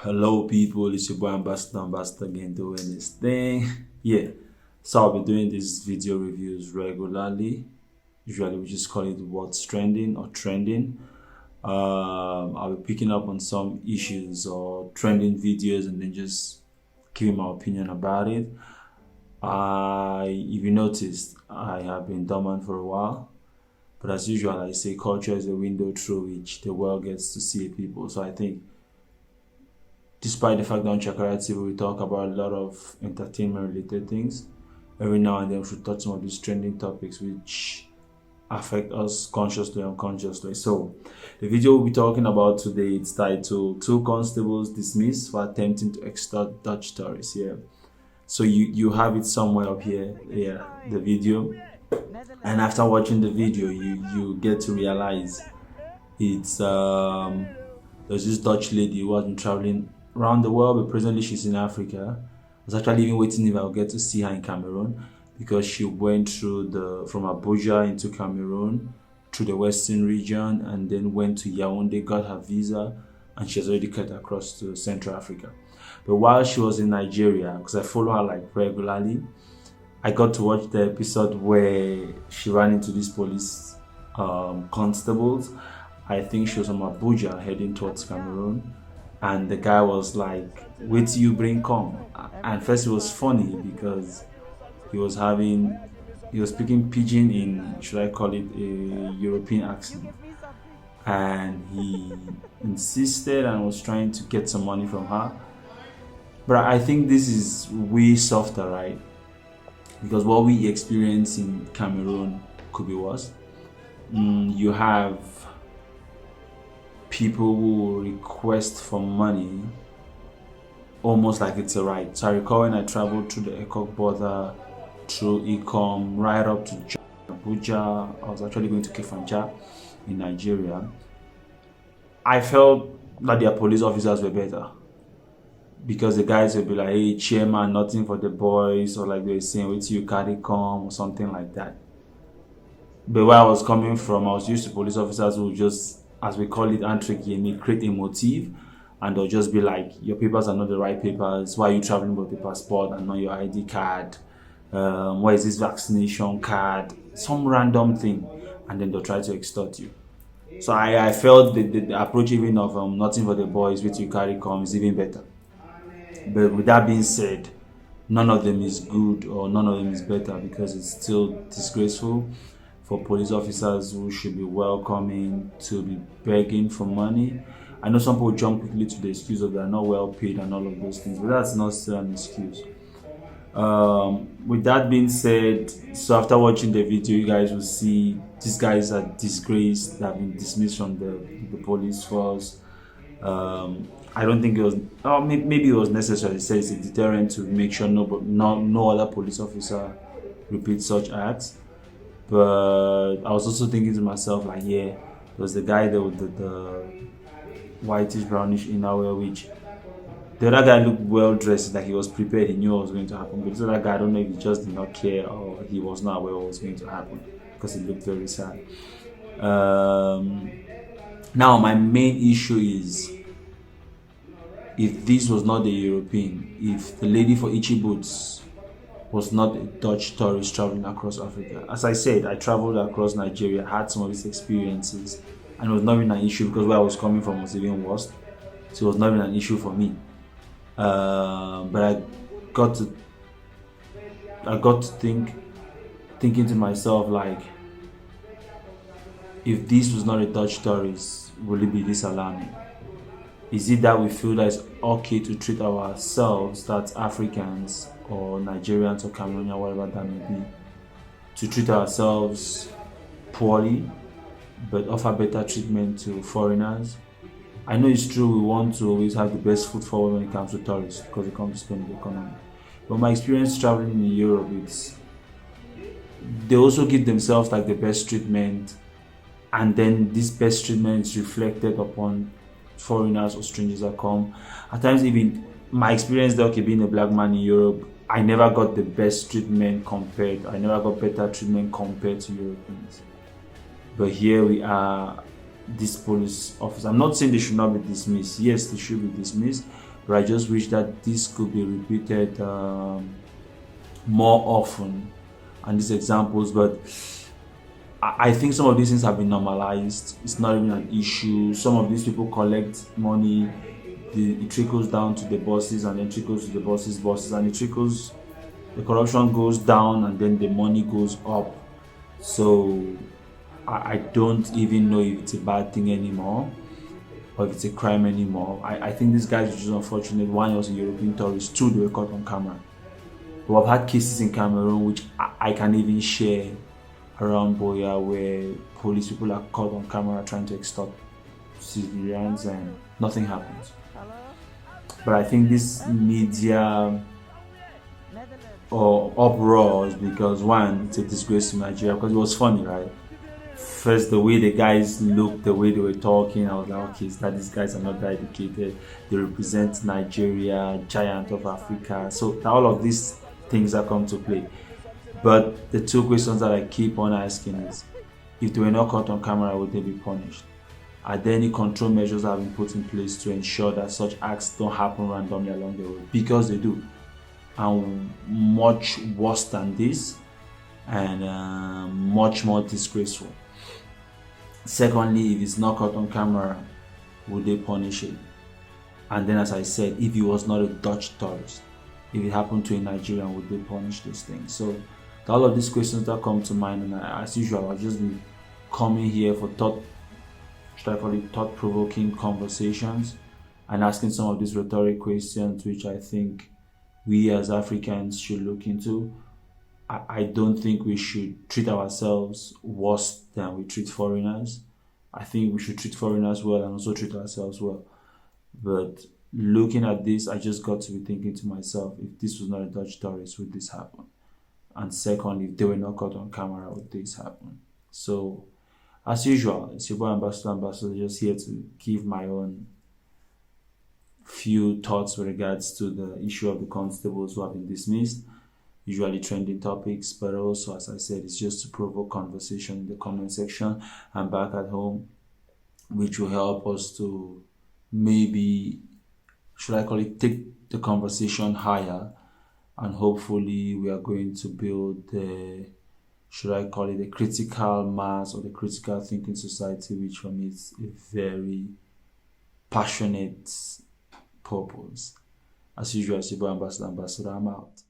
Hello, people. It's your boy Ambassador again doing this thing. Yeah, so I'll be doing these video reviews regularly. Usually, we just call it what's trending or trending. I'll be picking up on some issues or trending videos and then just giving my opinion about it. If you noticed, I have been dormant for a while, but as usual, I say culture is a window through which the world gets to see people. So I think despite the fact that on Chakara TV we talk about a lot of entertainment related things, every now and then we should touch some of these trending topics which affect us consciously and unconsciously. So the video we'll be talking about today is titled Two Constables Dismissed for Attempting to Extort Dutch Tourists. Yeah. So you have it somewhere up here, yeah, the video. And after watching the video you get to realize it's there's this Dutch lady who has been traveling around the world, but presently she's in Africa. I was actually even waiting if I'll get to see her in Cameroon because she went through from Abuja into Cameroon through the western region and then went to Yaoundé, got her visa, and she has already cut across to Central Africa. But while she was in Nigeria, because I follow her like regularly, I got to watch the episode where she ran into these police constables. I think she was from Abuja heading towards Cameroon, and the guy was like, "Wait till you bring come." And first it was funny because he was speaking pidgin in, should I call it, a European accent, and he insisted and was trying to get some money from her. But I think this is way softer, right? Because what we experience in Cameroon could be worse. You have people who request for money almost like it's a right. So I recall when I traveled through the Ekok border, through Ikom, right up to Abuja. I was actually going to Kefanja in Nigeria. I felt that their police officers were better because the guys would be like, "Hey, chairman, nothing for the boys," or like they were saying, "Wait till you carry come," or something like that. But where I was coming from, I was used to police officers who just, as we call it, antrigamy, create a motive, and they'll just be like, "Your papers are not the right papers. Why are you traveling with your passport and not your ID card? Why is this vaccination card?" Some random thing, and then they'll try to extort you. So I felt the approach even of nothing for the boys, which you carry come, is even better. But with that being said, none of them is good or none of them is better because it's still disgraceful for police officers who should be welcoming to be begging for money. I know some people jump quickly to the excuse of they're not well paid and all of those things, but that's not still an excuse. With that being said, so after watching the video, you guys will see these guys are disgraced, they have been dismissed from the police force. I don't think it was, maybe it was necessary. It says it's a deterrent to make sure no other police officer repeats such acts. But I was also thinking to myself, like, yeah, there was the guy there with the whitish brownish innerwear, which the other guy looked well dressed, like he was prepared, he knew what was going to happen. But the other guy, I don't know if he just did not care or he was not aware what was going to happen because he looked very sad. Now, my main issue is, if this was not the European, if the lady for Itchy Boots was not a Dutch tourist traveling across Africa. As I said, I traveled across Nigeria, had some of these experiences, and it was not even an issue because where I was coming from was even worse. So it was not even an issue for me. But I got to thinking to myself, like, if this was not a Dutch tourist, will it be this alarming? Is it that we feel that it's okay to treat ourselves, that's Africans or Nigerians or Cameroonians, whatever that may be, to treat ourselves poorly but offer better treatment to foreigners? I know it's true, we want to always have the best foot forward when it comes to tourists because they come to spend the economy. But my experience traveling in Europe, they also give themselves like the best treatment, and then this best treatment is reflected upon foreigners or strangers that come. At times, even my experience there, okay, being a black man in Europe, I never got the best treatment I never got better treatment compared to Europeans. But here we are, this police officer. I'm not saying they should not be dismissed. Yes, they should be dismissed. But I just wish that this could be repeated more often, and these examples. But I think some of these things have been normalized. It's not even an issue. Some of these people collect money, it trickles down to the bosses, and then trickles to the bosses, and it trickles. The corruption goes down, and then the money goes up. So I don't even know if it's a bad thing anymore, or if it's a crime anymore. I think these guys are just unfortunate. One was a European tourist, two they were caught on camera. But I've had cases in Cameroon which I can even share around Boya, where police people are caught on camera trying to extort civilians and nothing happens. But I think this media or uproars because one, it's a disgrace to Nigeria, because it was funny, right? First, the way the guys looked, the way they were talking, I was like, okay, it's that these guys are not that educated. They represent Nigeria, giant of Africa. So all of these things that come to play. But the two questions that I keep on asking is, if they were not caught on camera, would they be punished? Are there any control measures that have been put in place to ensure that such acts don't happen randomly along the road? Because they do. And much worse than this, and much more disgraceful. Secondly, if it's not caught on camera, would they punish it? And then, as I said, if he was not a Dutch tourist, if it happened to a Nigerian, would they punish these things? So all of these questions that come to mind, and as usual, I'll just be coming here for thought-provoking conversations and asking some of these rhetoric questions, which I think we as Africans should look into. I don't think we should treat ourselves worse than we treat foreigners. I think we should treat foreigners well and also treat ourselves well. But looking at this, I just got to be thinking to myself, if this was not a Dutch tourist, would this happen? And secondly, if they were not caught on camera, would this happen? So, as usual, it's your boy Ambassador, just here to give my own few thoughts with regards to the issue of the constables who have been dismissed, usually trending topics, but also, as I said, it's just to provoke conversation in the comment section and back at home, which will help us to maybe, should I call it, take the conversation higher, and hopefully we are going to build the, should I call it, the critical mass or the critical thinking society, which for me is a very passionate purpose. As usual, Ambassador, I'm out.